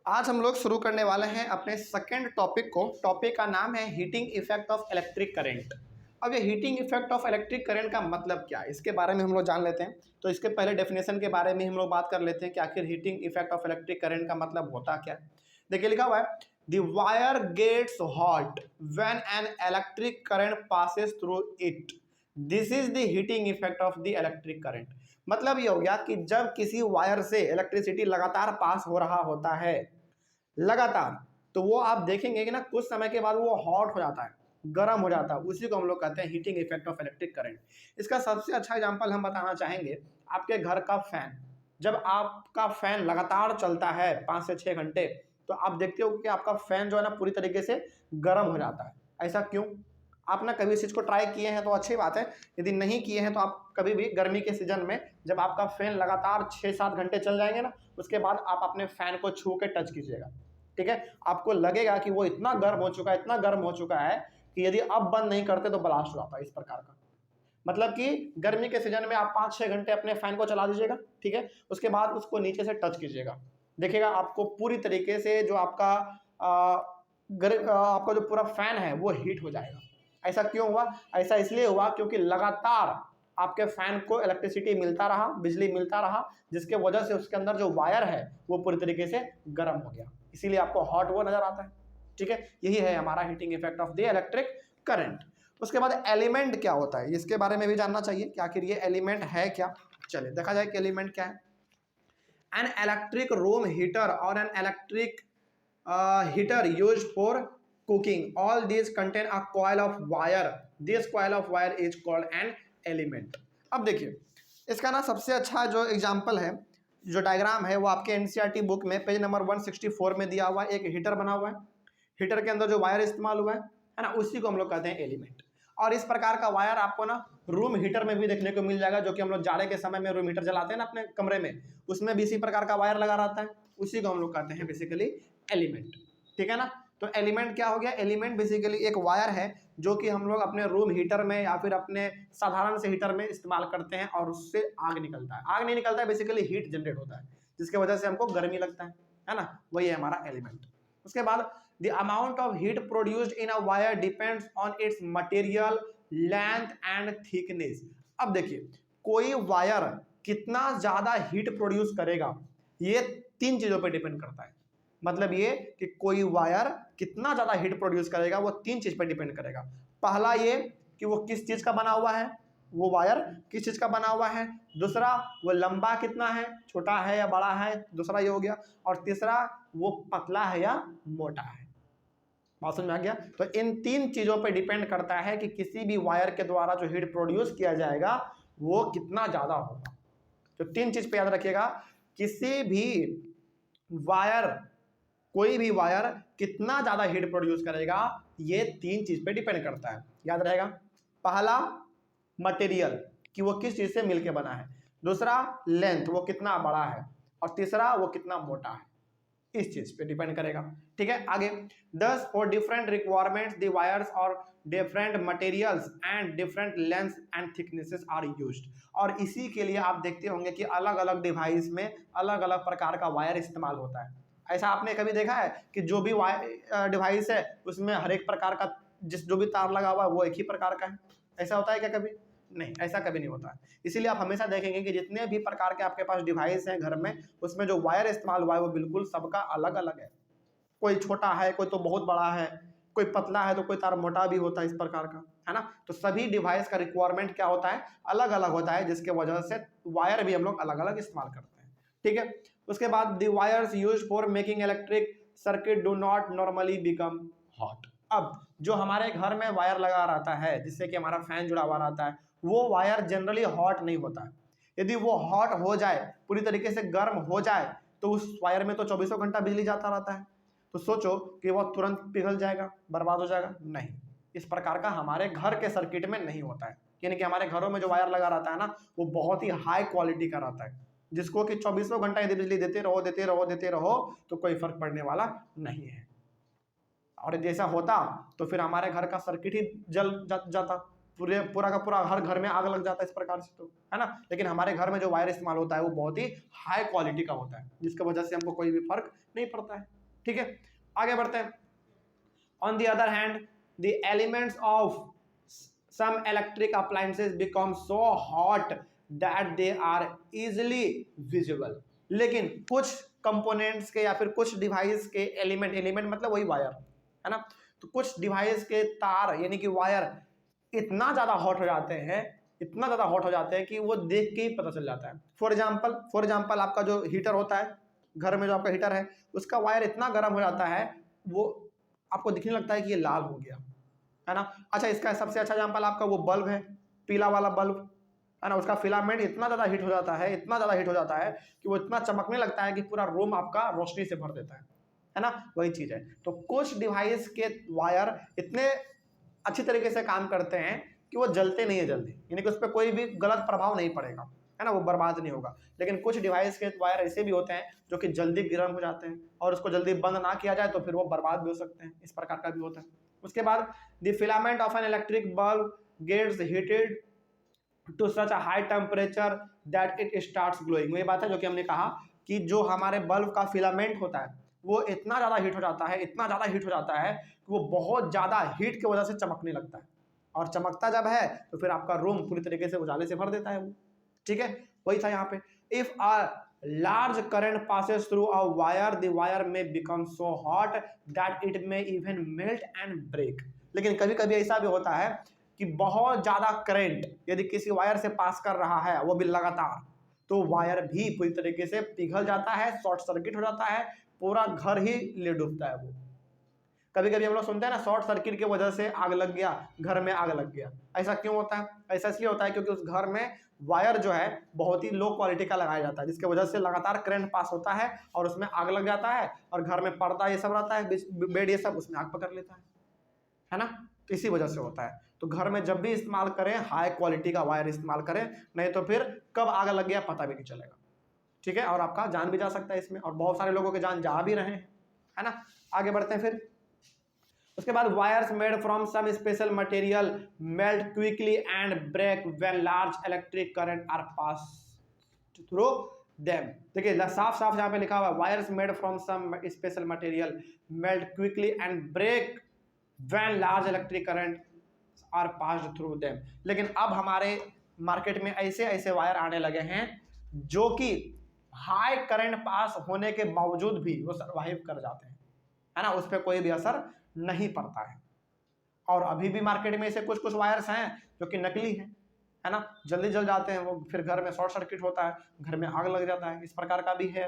आज हम लोग शुरू करने वाले हैं अपने सेकंड टॉपिक को। टॉपिक का नाम है heating effect of electric current. अब ये heating effect of electric current का मतलब क्या है, इसके बारे में हम लोग जान लेते हैं। तो इसके पहले डेफिनेशन के बारे में हम लोग बात कर लेते हैं कि आखिर heating effect of electric current का मतलब होता क्या है। देखिए लिखा हुआ है the wire gets hot when an electric current passes through it, this is the heating effect of the electric current. मतलब ये हो गया कि जब किसी वायर से इलेक्ट्रिसिटी लगातार पास हो रहा होता है लगातार, तो वो आप देखेंगे कि ना कुछ समय के बाद वो हॉट हो जाता है, गर्म हो जाता है। उसी को हम लोग कहते हैं heating effect of electric current. इसका सबसे अच्छा एग्जांपल हम बताना चाहेंगे आपके घर का फैन। जब आपका फैन लगातार चलता है 5 से 6 घंटे, तो आप देखते हो कि आपका फैन जो है ना पूरी तरीके से गर्म हो जाता है। ऐसा क्यों? आप ना कभी इस चीज़ को ट्राई किए हैं तो अच्छी बात है, यदि नहीं किए हैं तो आप कभी भी गर्मी के सीजन में जब आपका फैन लगातार 6-7 घंटे चल जाएंगे ना, उसके बाद आप अपने फैन को छू के टच कीजिएगा, ठीक है। आपको लगेगा कि वो इतना गर्म हो चुका है, इतना गर्म हो चुका है कि यदि अब बंद नहीं करते तो ब्लास्ट हो जाता है। इस प्रकार का मतलब कि गर्मी के सीजन में आप 5-6 घंटे अपने फैन को चला दीजिएगा, ठीक है। उसके बाद उसको नीचे से टच कीजिएगा, देखिएगा आपको पूरी तरीके से जो आपका आपका जो पूरा फैन है वो हीट हो जाएगा। ऐसा क्यों हुआ? ऐसा इसलिए हुआ क्योंकि लगातार आपके फैन को इलेक्ट्रिसिटी मिलता रहा, बिजली मिलता रहा, जिसके वजह से उसके अंदर जो वायर है वो पूरी तरीके से गर्म हो गया, इसीलिए आपको हॉट वो नजर आता है, ठीक है। यही है हमारा heating effect of the electric current. उसके बाद एलिमेंट क्या होता है, इसके बारे में भी जानना चाहिए कि आखिर ये एलिमेंट है क्या। चलिए देखा जाए कि एलिमेंट क्या है। एन इलेक्ट्रिक रूम हीटर और an electric heater used for cooking, all these contain a coil of wire, this coil of wire is called an element। अब देखिए इसका ना सबसे अच्छा जो एग्जांपल है, जो डायग्राम है वो आपके एनसीईआरटी बुक में पेज नंबर 164 में दिया हुआ है। एक हीटर बना हुआ है, हीटर के अंदर जो वायर इस्तेमाल हुआ है ना, उसी को हम लोग कहते हैं एलिमेंट। और इस प्रकार का वायर आपको ना रूम हीटर में भी देखने को मिल जाएगा, जो कि हम लोग जाड़े के समय में रूम हीटर जलाते हैं ना अपने कमरे में, उसमें भी इसी प्रकार का वायर लगा रहता है, उसी को हम लोग कहते हैं बेसिकली एलिमेंट, ठीक है ना। तो एलिमेंट क्या हो गया? एलिमेंट बेसिकली एक वायर है जो कि हम लोग अपने रूम हीटर में या फिर अपने साधारण से हीटर में इस्तेमाल करते हैं और उससे आग निकलता है। आग नहीं निकलता है, बेसिकली हीट जनरेट होता है, जिसके वजह से हमको गर्मी लगता है ना, वही है हमारा एलिमेंट। उसके बाद the amount of heat produced in a wire depends on it's material, length and thickness. अब देखिए कोई वायर कितना ज्यादा हीट प्रोड्यूस करेगा, ये 3 चीजों पर डिपेंड करता है। मतलब ये कि कोई वायर कितना ज्यादा हीट प्रोड्यूस करेगा वो 3 चीज पर डिपेंड करेगा। पहला ये कि वो किस चीज का बना हुआ है, वो वायर किस चीज का बना हुआ है। दूसरा वो लंबा कितना है, छोटा है या बड़ा है, दूसरा ये हो गया। और तीसरा वो पतला है या मोटा है। बात समझ में आ गया? तो इन 3 चीजों पर डिपेंड करता है कि किसी भी वायर के द्वारा जो हीट प्रोड्यूस किया जाएगा वो कितना ज्यादा होगा। तो 3 चीज पे याद रखिएगा, किसी भी वायर, कोई भी वायर कितना ज्यादा हीट प्रोड्यूस करेगा, ये 3 चीज पे डिपेंड करता है, याद रहेगा। पहला मटेरियल कि वो किस चीज से मिलके बना है, दूसरा लेंथ वो कितना बड़ा है, और तीसरा वो कितना मोटा है, इस चीज पे डिपेंड करेगा, ठीक है। आगे 10 for different requirements the wires और different materials and different lengths and thicknesses are used. और इसी के लिए आप देखते होंगे कि अलग अलग डिवाइस में अलग अलग प्रकार का वायर इस्तेमाल होता है। ऐसा आपने कभी देखा है कि जो भी वायर डिवाइस है उसमें हर एक प्रकार का जो भी तार लगा हुआ है वो एक ही प्रकार का है? ऐसा होता है क्या कभी? नहीं, ऐसा कभी नहीं होता है। इसीलिए आप हमेशा देखेंगे कि जितने भी प्रकार के आपके पास डिवाइस हैं घर में, उसमें जो वायर इस्तेमाल हुआ है वो बिल्कुल सबका अलग अलग है। कोई छोटा है, कोई तो बहुत बड़ा है, कोई पतला है तो कोई तार मोटा भी होता है, इस प्रकार का, है ना। तो सभी डिवाइस का रिक्वायरमेंट क्या होता है, अलग अलग होता है, जिसके वजह से वायर भी हम लोग अलग अलग इस्तेमाल करते हैं, ठीक है। उसके बाद the wires used for making electric circuit do not normally become hot. अब जो हमारे घर में वायर लगा रहता है जिससे कि हमारा फैन जुड़ा हुआ रहता है, वो वायर जनरली हॉट नहीं होता है। यदि वो हॉट हो जाए, पूरी तरीके से गर्म हो जाए, तो उस वायर में तो 24 घंटा बिजली जाता रहता है, तो सोचो कि वो तुरंत पिघल जाएगा, बर्बाद हो जाएगा? नहीं, इस प्रकार का हमारे घर के सर्किट में नहीं होता है। यानी कि हमारे घरों में जो वायर लगा रहता है ना, वो बहुत ही हाई क्वालिटी का रहता है, जिसको कि 24 घंटा यदि बिजली देते रहो तो कोई फर्क पड़ने वाला नहीं है। और यदि ऐसा होता तो फिर हमारे घर का सर्किट ही जल जाता, पूरा का पूरा हर घर में आग लग जाता है इस प्रकार से, तो है ना। लेकिन हमारे घर में जो वायर इस्तेमाल होता है वो बहुत ही हाई क्वालिटी का होता है, जिसकी वजह से हमको कोई भी फर्क नहीं पड़ता है। ठीक है, आगे बढ़ते हैं। On the other hand the elements of some electric appliances become so hot that they are easily visible। लेकिन कुछ कंपोनेंट्स के या फिर कुछ डिवाइस के एलिमेंट मतलब वही वायर, है ना। तो कुछ डिवाइस के तार यानी कि वायर इतना ज़्यादा हॉट हो जाते हैं, इतना ज़्यादा हॉट हो जाते हैं कि वो देख के ही पता चल जाता है। फॉर एग्जाम्पल आपका जो हीटर होता है, घर में जो आपका हीटर है, उसका वायर इतना गर्म हो जाता है, वो आपको दिखने लगता है कि ये लाल हो गया, है ना। अच्छा, इसका सबसे अच्छा एग्जाम्पल आपका वो बल्ब है, पीला वाला बल्ब, है ना। उसका फिलामेंट इतना ज़्यादा हीट हो जाता है, इतना ज़्यादा हीट हो जाता है कि वो इतना चमकने लगता है कि पूरा रूम आपका रोशनी से भर देता है ना। वही चीज़ है। तो कुछ डिवाइस के वायर इतने अच्छी तरीके से काम करते हैं कि वो जलते नहीं है जल्दी, यानी कि उस पर कोई भी गलत प्रभाव नहीं पड़ेगा, है ना, वो बर्बाद नहीं होगा। लेकिन कुछ डिवाइस के वायर ऐसे भी होते हैं जो कि जल्दी गर्म हो जाते हैं, और उसको जल्दी बंद ना किया जाए तो फिर वो बर्बाद भी हो सकते हैं, इस प्रकार का भी होता है। उसके बाद the filament of an electric bulb gets heated to such a high temperature that it starts glowing. वही बात है जो कि हमने कहा कि जो हमारे बल्ब का फिलामेंट होता है वो इतना ज़्यादा हीट हो जाता है, इतना ज़्यादा हीट हो जाता है कि वो बहुत ज़्यादा हीट की वजह से चमकने लगता है, और चमकता जब है तो फिर आपका रूम पूरी तरीके से उजाले से भर देता है वो। ठीक है, वही था यहाँ पे। If a large current passes through a wire, the wire may become so hot that it may even melt and break। लेकिन कभी कभी ऐसा भी होता है कि बहुत ज्यादा करंट यदि किसी वायर से पास कर रहा है, वो भी लगातार, तो वायर भी पूरी तरीके से पिघल जाता है, शॉर्ट सर्किट हो जाता है, पूरा घर ही ले डूबता है वो। कभी कभी हम लोग सुनते हैं ना, शॉर्ट सर्किट की वजह से आग लग गया, घर में आग लग गया। ऐसा क्यों होता है? ऐसा इसलिए होता है क्योंकि उस घर में वायर जो है बहुत ही लो क्वालिटी का लगाया जाता है, जिसकी वजह से लगातार करंट पास होता है और उसमें आग लग जाता है, और घर में पर्दा ये सब रहता है, बेड ये सब, उसमें आग पकड़ लेता है ना। तो इसी वजह से होता है। तो घर में जब भी इस्तेमाल करें हाई क्वालिटी का वायर इस्तेमाल करें, नहीं तो फिर कब आग लग गया पता भी नहीं चलेगा। ठीक है, और आपका जान भी जा सकता है इसमें, और बहुत सारे लोगों के जान जा भी रहे हैं, है ना। आगे बढ़ते हैं फिर। उसके बाद wires made from some special material melt quickly and break when large electric current are pass through them. देखिए साफ साफ यहाँ पे लिखा हुआ है, wires made from some special material melt quickly and break when large electric current are passed through them. लेकिन अब हमारे मार्केट में ऐसे ऐसे वायर आने लगे हैं जो कि हाई करंट पास होने के बावजूद भी वो सर्वाइव कर जाते हैं, है ना, उस पर कोई भी असर नहीं पड़ता है। और अभी भी मार्केट में ऐसे कुछ कुछ वायर्स हैं जो कि नकली हैं, है ना, जल्दी जल जाते हैं वो, फिर घर में शॉर्ट सर्किट होता है, घर में आग लग जाता है, इस प्रकार का भी है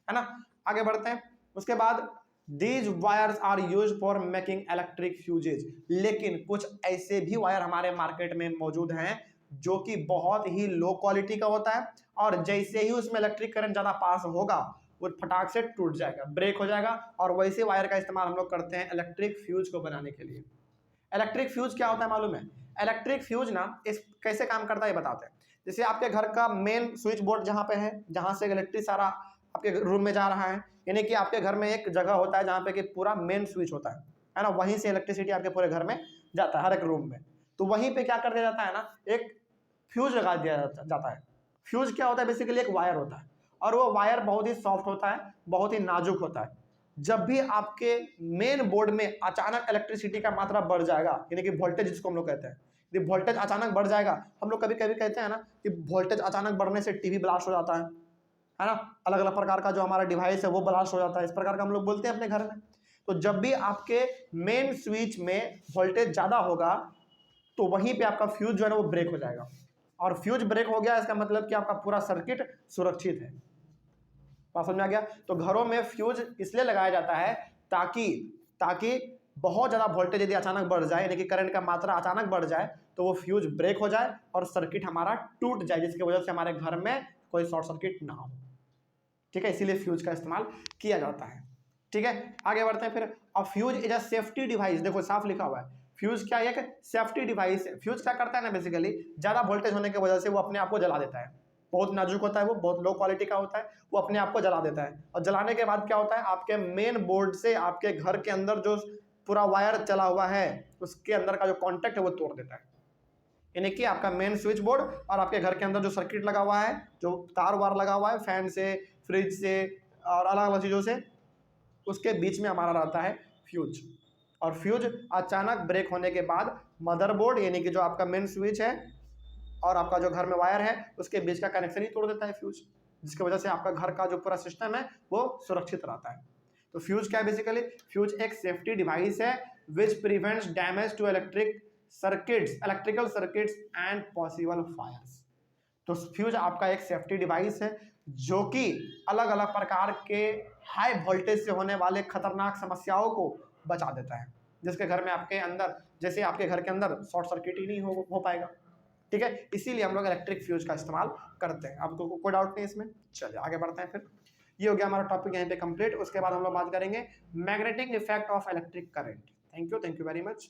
ना। आगे बढ़ते हैं। उसके बाद these wires are use for making electric fuses. लेकिन कुछ ऐसे भी वायर हमारे मार्केट में मौजूद हैं जो कि बहुत ही लो क्वालिटी का होता है, और जैसे ही उसमें इलेक्ट्रिक करंट ज़्यादा पास होगा वो फटाक से टूट जाएगा, ब्रेक हो जाएगा। और वैसे वायर का इस्तेमाल हम लोग करते हैं इलेक्ट्रिक फ्यूज को बनाने के लिए। इलेक्ट्रिक फ्यूज क्या होता है मालूम है? इलेक्ट्रिक फ्यूज ना इस कैसे काम करता है ये बताते हैं। जैसे आपके घर का मेन स्विच बोर्ड जहाँ पे है, जहाँ से इलेक्ट्रिक सारा आपके रूम में जा रहा है, यानी कि आपके घर में एक जगह होता है जहाँ पे कि पूरा मेन स्विच होता है ना, वहीं से इलेक्ट्रिसिटी आपके पूरे घर में जाता है, हर एक रूम में। तो वहीं पे क्या कर दिया जाता है ना, एक फ्यूज लगा दिया जाता है। फ्यूज क्या होता है? बेसिकली एक वायर होता है, और वो वायर बहुत ही सॉफ्ट होता है, बहुत ही नाजुक होता है। जब भी आपके मेन बोर्ड में अचानक इलेक्ट्रिसिटी का मात्रा बढ़ जाएगा, यानी कि वोल्टेज जिसको हम लोग कहते हैं, यदि वोल्टेज अचानक बढ़ जाएगा, हम लोग कभी कभी कहते हैं ना कि वोल्टेज अचानक बढ़ने से टीवी ब्लास्ट हो जाता है ना, अलग अलग प्रकार का जो हमारा डिवाइस है वो ब्लास्ट हो जाता है, इस प्रकार का हम लोग बोलते हैं अपने घर में। तो जब भी आपके मेन स्विच में वोल्टेज ज़्यादा होगा तो वहीं पे आपका फ्यूज जो है ना वो ब्रेक हो जाएगा, और फ्यूज ब्रेक हो गया इसका मतलब कि आपका पूरा सर्किट सुरक्षित है। बात समझ में आ गया? तो घरों में फ्यूज इसलिए लगाया जाता है ताकि बहुत ज़्यादा वोल्टेज यदि अचानक बढ़ जाए, यानी कि करंट का मात्रा अचानक बढ़ जाए, तो वो फ्यूज ब्रेक हो जाए और सर्किट हमारा टूट जाए, जिसकी वजह से हमारे घर में कोई शॉर्ट सर्किट ना हो। ठीक है, इसीलिए फ्यूज का इस्तेमाल किया जाता है। ठीक है, आगे बढ़ते हैं फिर। अब fuse is a safety device. देखो साफ लिखा हुआ है, फ्यूज क्या है? एक सेफ्टी डिवाइस है। फ्यूज क्या करता है ना, बेसिकली ज़्यादा वोल्टेज होने की वजह से वो अपने आप को जला देता है, बहुत नाजुक होता है, वो बहुत लो क्वालिटी का होता है, वो अपने आप को जला देता है। और जलाने के बाद क्या होता है, आपके मेन बोर्ड से आपके घर के अंदर जो पूरा वायर चला हुआ है उसके अंदर का जो कॉन्टैक्ट है वो तोड़ देता है। यानी कि आपका मेन स्विच बोर्ड और आपके घर के अंदर जो सर्किट लगा हुआ है, जो तार वार लगा हुआ है फैन से, फ्रिज से और अलग अलग चीज़ों से, उसके बीच में हमारा रहता है फ्यूज। और फ्यूज अचानक ब्रेक होने के बाद मदरबोर्ड यानी कि जो आपका मेन स्विच है और आपका जो घर में वायर है उसके बीच का कनेक्शन ही तोड़ देता है फ्यूज, जिसकी वजह से आपका घर का जो पूरा सिस्टम है वो सुरक्षित रहता है। तो फ्यूज क्या है बेसिकली? फ्यूज एक सेफ्टी डिवाइस है which prevents damage to electrical circuits and possible fires. तो फ्यूज आपका एक सेफ्टी डिवाइस है जो कि अलग अलग प्रकार के हाई वोल्टेज से होने वाले खतरनाक समस्याओं को बचा देता है, जिसके घर में आपके अंदर, जैसे आपके घर के अंदर शॉर्ट सर्किट ही नहीं हो पाएगा। ठीक है, इसीलिए हम लोग इलेक्ट्रिक फ्यूज का इस्तेमाल करते हैं। आपको कोई डाउट नहीं इसमें? चलिए आगे बढ़ते हैं। फिर ये हो गया हमारा टॉपिक यहीं पे कंप्लीट। उसके बाद हम लोग बात करेंगे magnetic effect of electric current. Thank you very much.